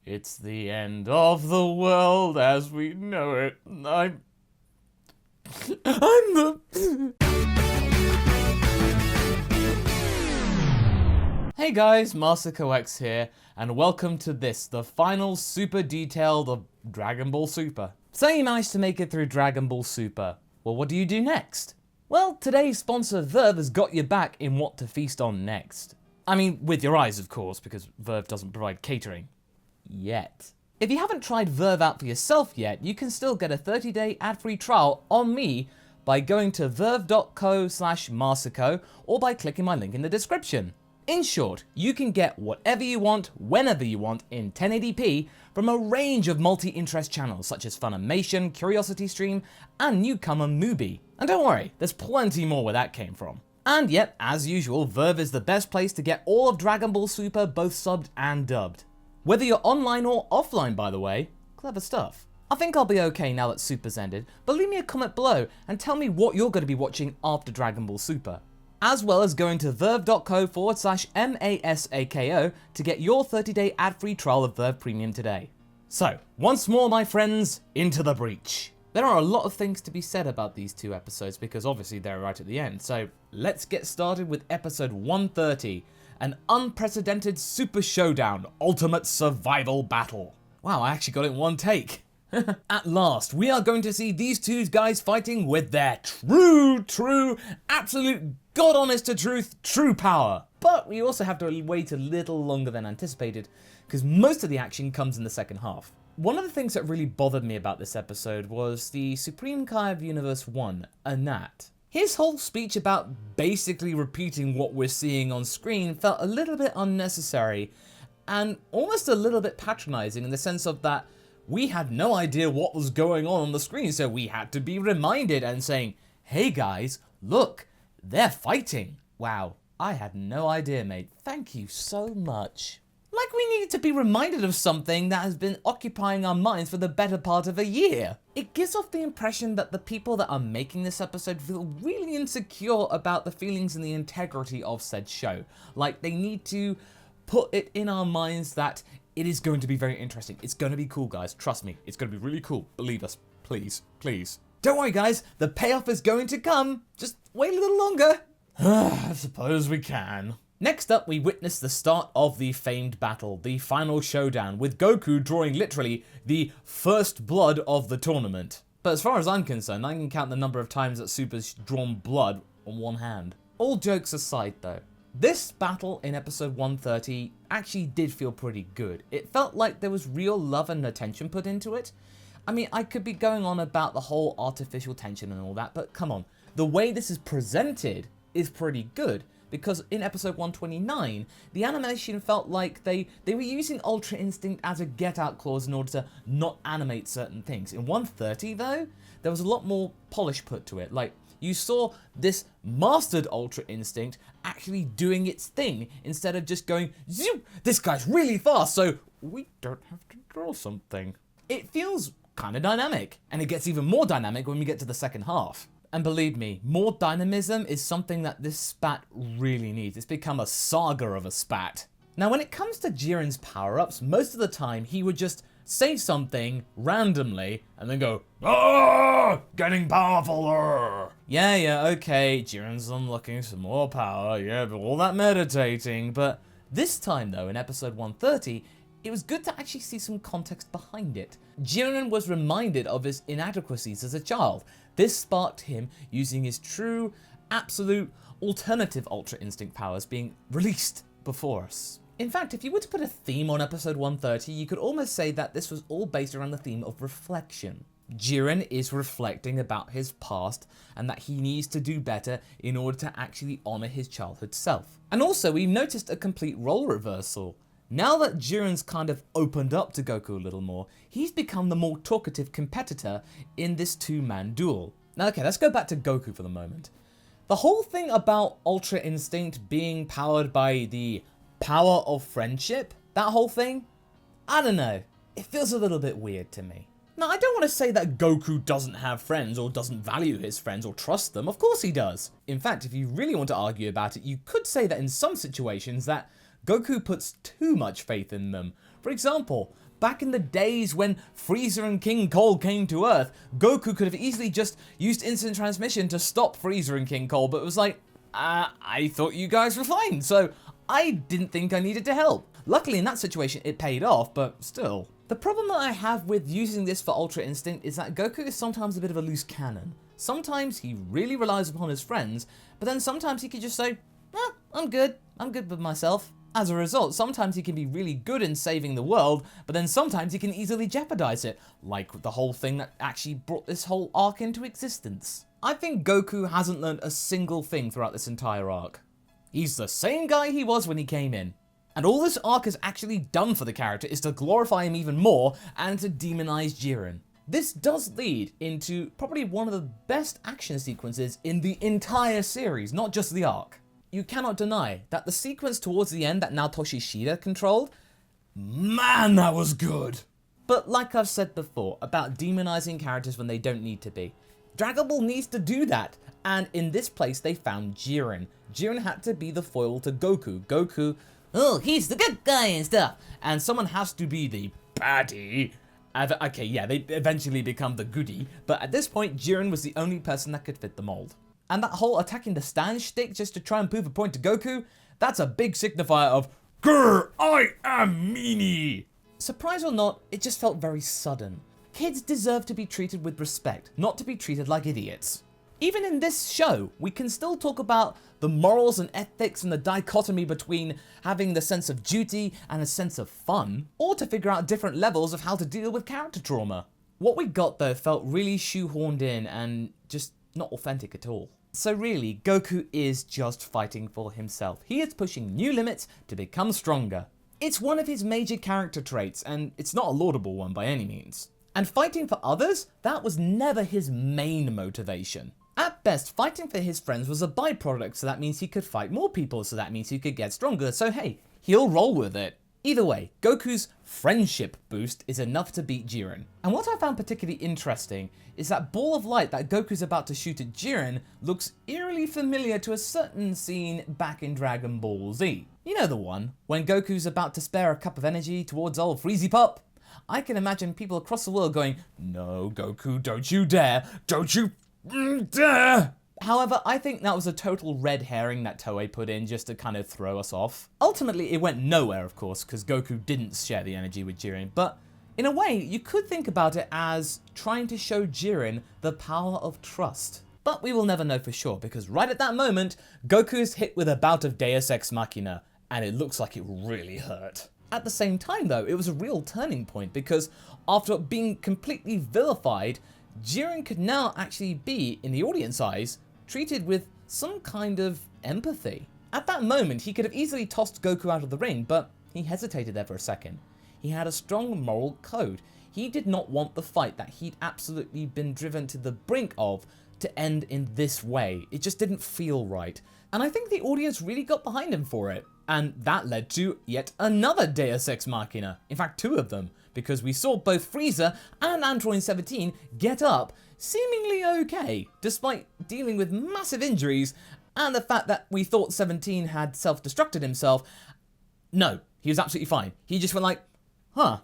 It's the end of the world as we know it. I'm the... Hey guys, MasakoX here, and welcome to this, the final super detailed of Dragon Ball Super. So you managed to make it through Dragon Ball Super. Well, what do you do next? Well, today's sponsor Verve has got your back in what to feast on next. I mean, with your eyes, of course, because Verve doesn't provide catering. Yet. If you haven't tried Verve out for yourself yet, you can still get a 30-day ad-free trial on me by going to verve.co/Masako or by clicking my link in the description. In short, you can get whatever you want, whenever you want, in 1080p from a range of multi-interest channels such as Funimation, CuriosityStream, and newcomer Mubi. And don't worry, there's plenty more where that came from. And yet, as usual, Verve is the best place to get all of Dragon Ball Super both subbed and dubbed. Whether you're online or offline, by the way, clever stuff. I think I'll be okay now that Super's ended, but leave me a comment below and tell me what you're going to be watching after Dragon Ball Super. As well as going to verve.co/MASAKO to get your 30-day ad-free trial of Verve Premium today. So, once more my friends, into the breach. There are a lot of things to be said about these two episodes because obviously they're right at the end, so let's get started with episode 130. An unprecedented super showdown, ultimate survival battle. Wow, I actually got it in one take. At last, we are going to see these two guys fighting with their true, absolute god honest to truth, true power. But we also have to wait a little longer than anticipated, because most of the action comes in the second half. One of the things that really bothered me about this episode was the Supreme Kai of Universe 1, Anat. His whole speech about basically repeating what we're seeing on screen felt a little bit unnecessary and almost a little bit patronizing in the sense of that we had no idea what was going on the screen, so we had to be reminded and saying, hey guys, look, they're fighting. Wow, I had no idea, mate. Thank you so much. Like we needed to be reminded of something that has been occupying our minds for the better part of a year. It gives off the impression that the people that are making this episode feel really insecure about the feelings and the integrity of said show. Like they need to put it in our minds that it is going to be very interesting. It's going to be cool, guys. Trust me, it's going to be really cool. Believe us, please, please. Don't worry, guys. The payoff is going to come. Just wait a little longer. I suppose we can. Next up, we witness the start of the famed battle, the final showdown, with Goku drawing literally the first blood of the tournament. But as far as I'm concerned, I can count the number of times that Super's drawn blood on one hand. All jokes aside though, this battle in episode 130 actually did feel pretty good. It felt like there was real love and attention put into it. I mean, I could be going on about the whole artificial tension and all that, but come on. The way this is presented is pretty good. Because in episode 129, the animation felt like they were using Ultra Instinct as a get-out clause in order to not animate certain things. In 130, though, there was a lot more polish put to it. Like, you saw this mastered Ultra Instinct actually doing its thing instead of just going, zoom, this guy's really fast, so we don't have to draw something. It feels kind of dynamic, and it gets even more dynamic when we get to the second half. And believe me, more dynamism is something that this spat really needs. It's become a saga of a spat. Now when it comes to Jiren's power-ups, most of the time he would just say something randomly and then go, "Ah, getting powerful." Yeah, okay, Jiren's unlocking some more power, yeah, but all that meditating. But this time though, in episode 130, it was good to actually see some context behind it. Jiren was reminded of his inadequacies as a child. This sparked him using his true, absolute, alternative Ultra Instinct powers being released before us. In fact, if you were to put a theme on episode 130, you could almost say that this was all based around the theme of reflection. Jiren is reflecting about his past and that he needs to do better in order to actually honor his childhood self. And also, we've noticed a complete role reversal. Now that Jiren's kind of opened up to Goku a little more, he's become the more talkative competitor in this two-man duel. Now okay, let's go back to Goku for the moment. The whole thing about Ultra Instinct being powered by the power of friendship, that whole thing, I don't know, it feels a little bit weird to me. Now I don't want to say that Goku doesn't have friends or doesn't value his friends or trust them, of course he does. In fact, if you really want to argue about it, you could say that in some situations that Goku puts too much faith in them. For example, Back in the days when Frieza and King Cole came to Earth, Goku could have easily just used instant transmission to stop Frieza and King Cole, but it was like, I thought you guys were fine, so I didn't think I needed to help. Luckily in that situation it paid off, but still. The problem that I have with using this for Ultra Instinct is that Goku is sometimes a bit of a loose cannon. Sometimes he really relies upon his friends, but then sometimes he can just say, I'm good with myself. As a result, sometimes he can be really good in saving the world, but then sometimes he can easily jeopardize it, like the whole thing that actually brought this whole arc into existence. I think Goku hasn't learned a single thing throughout this entire arc. He's the same guy he was when he came in. And all this arc has actually done for the character is to glorify him even more and to demonize Jiren. This does lead into probably one of the best action sequences in the entire series, not just the arc. You cannot deny that the sequence towards the end that Naotoshi Shida controlled, man, that was good. But like I've said before about demonizing characters when they don't need to be, Dragon Ball needs to do that, and in this place they found Jiren. Jiren had to be the foil to Goku. Goku, oh, he's the good guy and stuff, and someone has to be the baddie. Okay, yeah, they eventually become the goodie, but at this point, Jiren was the only person that could fit the mold. And that whole attacking the stand shtick just to try and prove a point to Goku, that's a big signifier of, grr, I am meanie. Surprise or not, it just felt very sudden. Kids deserve to be treated with respect, not to be treated like idiots. Even in this show, we can still talk about the morals and ethics and the dichotomy between having the sense of duty and a sense of fun, or to figure out different levels of how to deal with character trauma. What we got though felt really shoehorned in and just not authentic at all. So really, Goku is just fighting for himself. He is pushing new limits to become stronger. It's one of his major character traits, and it's not a laudable one by any means. And fighting for others, that was never his main motivation. At best, fighting for his friends was a byproduct, so that means he could fight more people, so that means he could get stronger, so hey, he'll roll with it. Either way, Goku's friendship boost is enough to beat Jiren. And what I found particularly interesting is that ball of light that Goku's about to shoot at Jiren looks eerily familiar to a certain scene back in Dragon Ball Z. You know the one, when Goku's about to spare a cup of energy towards old Freezy Pup? I can imagine people across the world going, no Goku, don't you dare, don't you dare! However, I think that was a total red herring that Toei put in just to kind of throw us off. Ultimately, it went nowhere, of course, because Goku didn't share the energy with Jiren, but in a way, you could think about it as trying to show Jiren the power of trust. But we will never know for sure, because right at that moment, Goku's hit with a bout of Deus Ex Machina, and it looks like it really hurt. At the same time though, it was a real turning point, because after being completely vilified, Jiren could now actually be, in the audience eyes, treated with some kind of empathy. At that moment, he could have easily tossed Goku out of the ring, but he hesitated there for a second. He had a strong moral code. He did not want the fight that he'd absolutely been driven to the brink of to end in this way. It just didn't feel right. And I think the audience really got behind him for it. And that led to yet another Deus Ex Machina. In fact, two of them, because we saw both Frieza and Android 17 get up seemingly okay, despite dealing with massive injuries and the fact that we thought 17 had self-destructed himself. No, he was absolutely fine. He just went like, that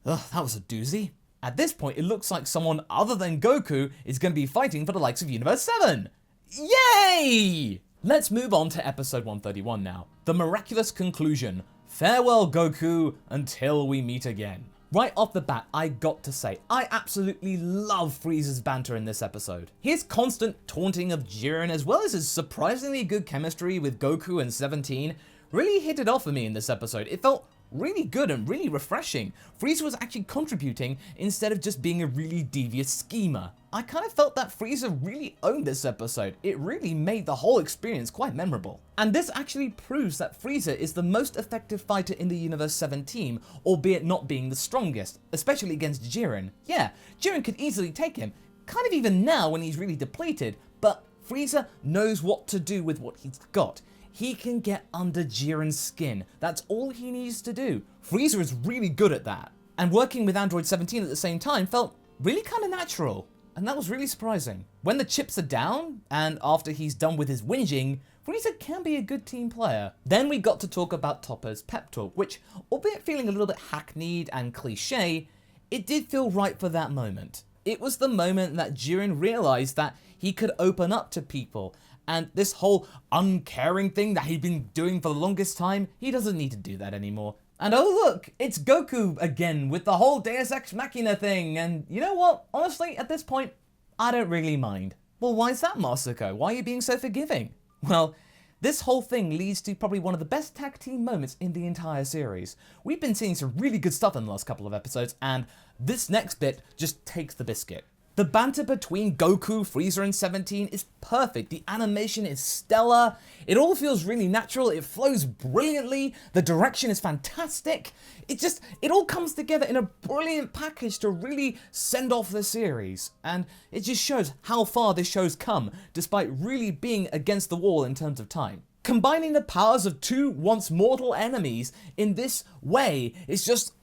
was a doozy. At this point, it looks like someone other than Goku is going to be fighting for the likes of Universe 7. Yay! Let's move on to episode 131 now. The miraculous conclusion. Farewell, Goku, until we meet again. Right off the bat, I got to say, I absolutely love Frieza's banter in this episode. His constant taunting of Jiren, as well as his surprisingly good chemistry with Goku and 17, really hit it off for me in this episode. It felt really good and really refreshing. Frieza was actually contributing instead of just being a really devious schemer. I kind of felt that Frieza really owned this episode. It really made the whole experience quite memorable. And this actually proves that Frieza is the most effective fighter in the Universe 7 team, albeit not being the strongest, especially against Jiren. Yeah, Jiren could easily take him, kind of even now when he's really depleted, but Frieza knows what to do with what he's got. He can get under Jiren's skin. That's all he needs to do. Frieza is really good at that. And working with Android 17 at the same time felt really kind of natural. And that was really surprising. When the chips are down, and after he's done with his whinging, Frieza can be a good team player. Then we got to talk about Toppo's pep talk, which, albeit feeling a little bit hackneyed and cliche, it did feel right for that moment. It was the moment that Jiren realized that he could open up to people, and this whole uncaring thing that he'd been doing for the longest time, he doesn't need to do that anymore. And oh look, it's Goku again with the whole Deus Ex Machina thing, and you know what? Honestly, at this point, I don't really mind. Well, why is that, Masako? Why are you being so forgiving? Well, this whole thing leads to probably one of the best tag team moments in the entire series. We've been seeing some really good stuff in the last couple of episodes, and this next bit just takes the biscuit. The banter between Goku, Frieza, and 17 is perfect. The animation is stellar. It all feels really natural. It flows brilliantly. The direction is fantastic. It all comes together in a brilliant package to really send off the series. And it just shows how far this show's come, despite really being against the wall in terms of time. Combining the powers of two once mortal enemies in this way is just,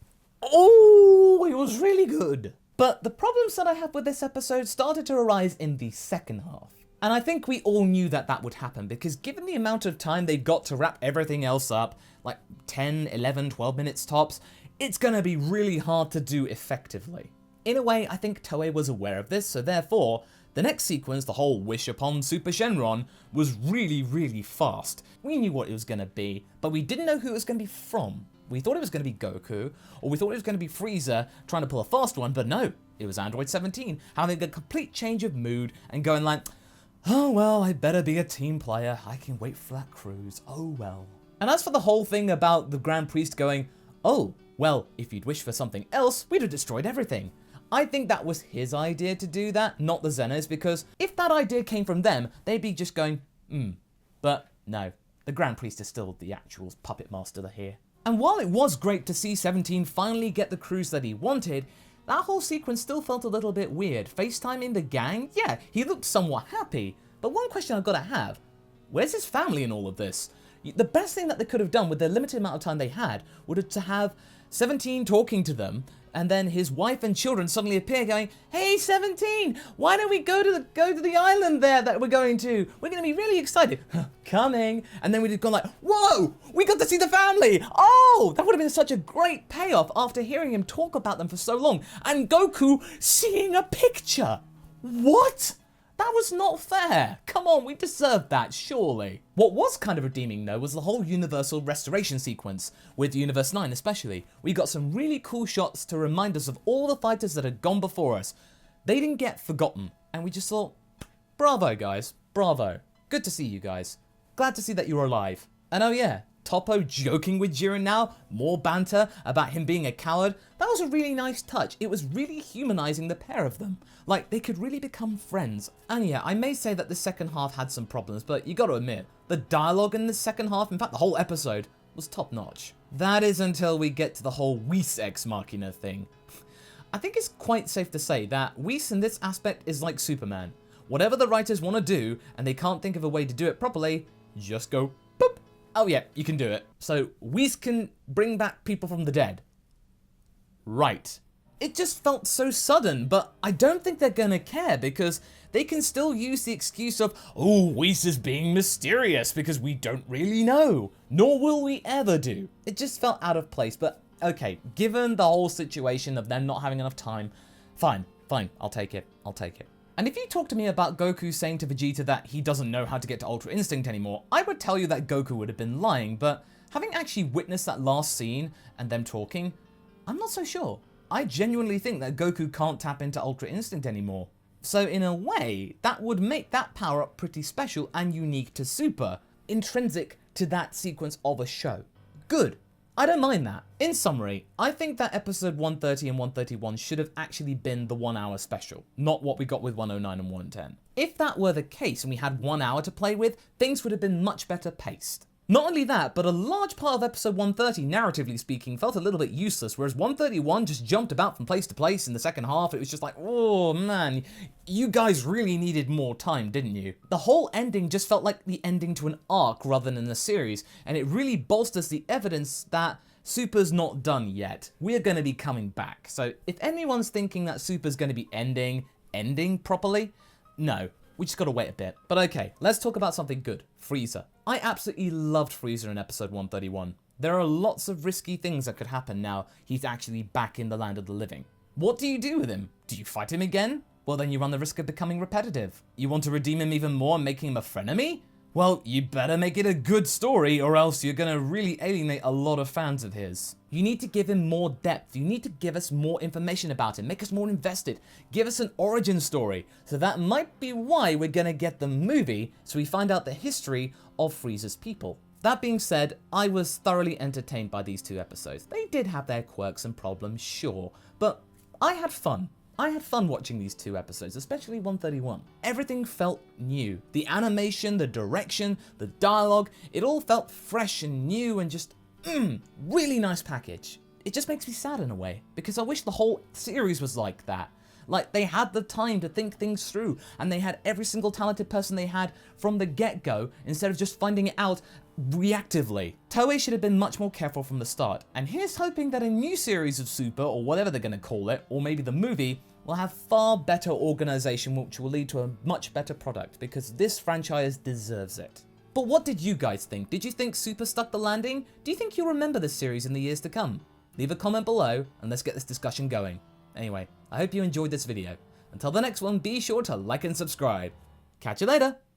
oh, it was really good. But the problems that I have with this episode started to arise in the second half. And I think we all knew that that would happen, because given the amount of time they've got to wrap everything else up, like 10, 11, 12 minutes tops, it's gonna be really hard to do effectively. In a way, I think Toei was aware of this, so therefore, the next sequence, the whole wish upon Super Shenron, was really, really fast. We knew what it was gonna be, but we didn't know who it was gonna be from. We thought it was going to be Goku, or we thought it was going to be Frieza trying to pull a fast one, but no, it was Android 17, having a complete change of mood and going like, oh well, I better be a team player, I can wait for that cruise, oh well. And as for the whole thing about the Grand Priest going, oh, well, if you'd wished for something else, we'd have destroyed everything. I think that was his idea to do that, not the Zenos, because if that idea came from them, they'd be just going, but no, the Grand Priest is still the actual puppet master here. And while it was great to see 17 finally get the cruise that he wanted, that whole sequence still felt a little bit weird. FaceTiming the gang? Yeah, he looked somewhat happy. But one question I've got to have, where's his family in all of this? The best thing that they could have done with the limited amount of time they had would have to have 17 talking to them, and then his wife and children suddenly appear going, hey 17, why don't we go to the island there that we're going to? We're going to be really excited. Coming. And then we'd have gone like, whoa, we got to see the family. Oh, that would have been such a great payoff after hearing him talk about them for so long. And Goku seeing a picture. What? That was not fair. Come on, we deserved that, surely. What was kind of redeeming though was the whole Universal restoration sequence, with Universe 9 especially. We got some really cool shots to remind us of all the fighters that had gone before us. They didn't get forgotten, and we just thought, bravo guys, bravo. Good to see you guys. Glad to see that you're alive. And oh yeah, Toppo joking with Jiren now, more banter about him being a coward. That was a really nice touch. It was really humanizing the pair of them. Like, they could really become friends. And yeah, I may say that the second half had some problems, but you gotta admit, the dialogue in the second half, in fact the whole episode, was top notch. That is until we get to the whole Whis Ex Machina thing. I think it's quite safe to say that Whis in this aspect is like Superman. Whatever the writers want to do, and they can't think of a way to do it properly, just go boop. Oh yeah, you can do it. So Whis can bring back people from the dead. Right. It just felt so sudden, but I don't think they're gonna care because they can still use the excuse of, oh, Whis is being mysterious because we don't really know, nor will we ever do. It just felt out of place, but okay, given the whole situation of them not having enough time, fine, I'll take it. And if you talk to me about Goku saying to Vegeta that he doesn't know how to get to Ultra Instinct anymore, I would tell you that Goku would have been lying, but having actually witnessed that last scene and them talking, I'm not so sure. I genuinely think that Goku can't tap into Ultra Instinct anymore. So in a way, that would make that power-up pretty special and unique to Super, intrinsic to that sequence of a show. Good. I don't mind that. In summary, I think that episode 130 and 131 should have actually been the 1 hour special, not what we got with 109 and 110. If that were the case and we had 1 hour to play with, things would have been much better paced. Not only that, but a large part of episode 130, narratively speaking, felt a little bit useless, whereas 131 just jumped about from place to place in the second half. It was just like, oh man, you guys really needed more time, didn't you? The whole ending just felt like the ending to an arc rather than a series, and it really bolsters the evidence that Super's not done yet. We're going to be coming back. So if anyone's thinking that Super's going to be ending properly, no. We just gotta wait a bit. But okay, let's talk about something good. Frieza. I absolutely loved Frieza in episode 131. There are lots of risky things that could happen now he's actually back in the land of the living. What do you do with him? Do you fight him again? Well, then you run the risk of becoming repetitive. You want to redeem him even more and making him a frenemy? Well, you better make it a good story or else you're gonna really alienate a lot of fans of his. You need to give him more depth. You need to give us more information about him, make us more invested, give us an origin story. So that might be why we're gonna get the movie, so we find out the history of Frieza's people. That being said, I was thoroughly entertained by these 2 episodes. They did have their quirks and problems, sure, but I had fun. I had fun watching these 2 episodes, especially 131. Everything felt new. The animation, the direction, the dialogue, it all felt fresh and new and just, really nice package. It just makes me sad in a way, because I wish the whole series was like that. Like, they had the time to think things through, and they had every single talented person they had from the get-go, instead of just finding it out reactively. Toei should have been much more careful from the start, and here's hoping that a new series of Super, or whatever they're gonna call it, or maybe the movie, will have far better organization, which will lead to a much better product, because this franchise deserves it. But what did you guys think? Did you think Super stuck the landing? Do you think you'll remember this series in the years to come? Leave a comment below, and let's get this discussion going. Anyway, I hope you enjoyed this video. Until the next one, be sure to like and subscribe. Catch you later!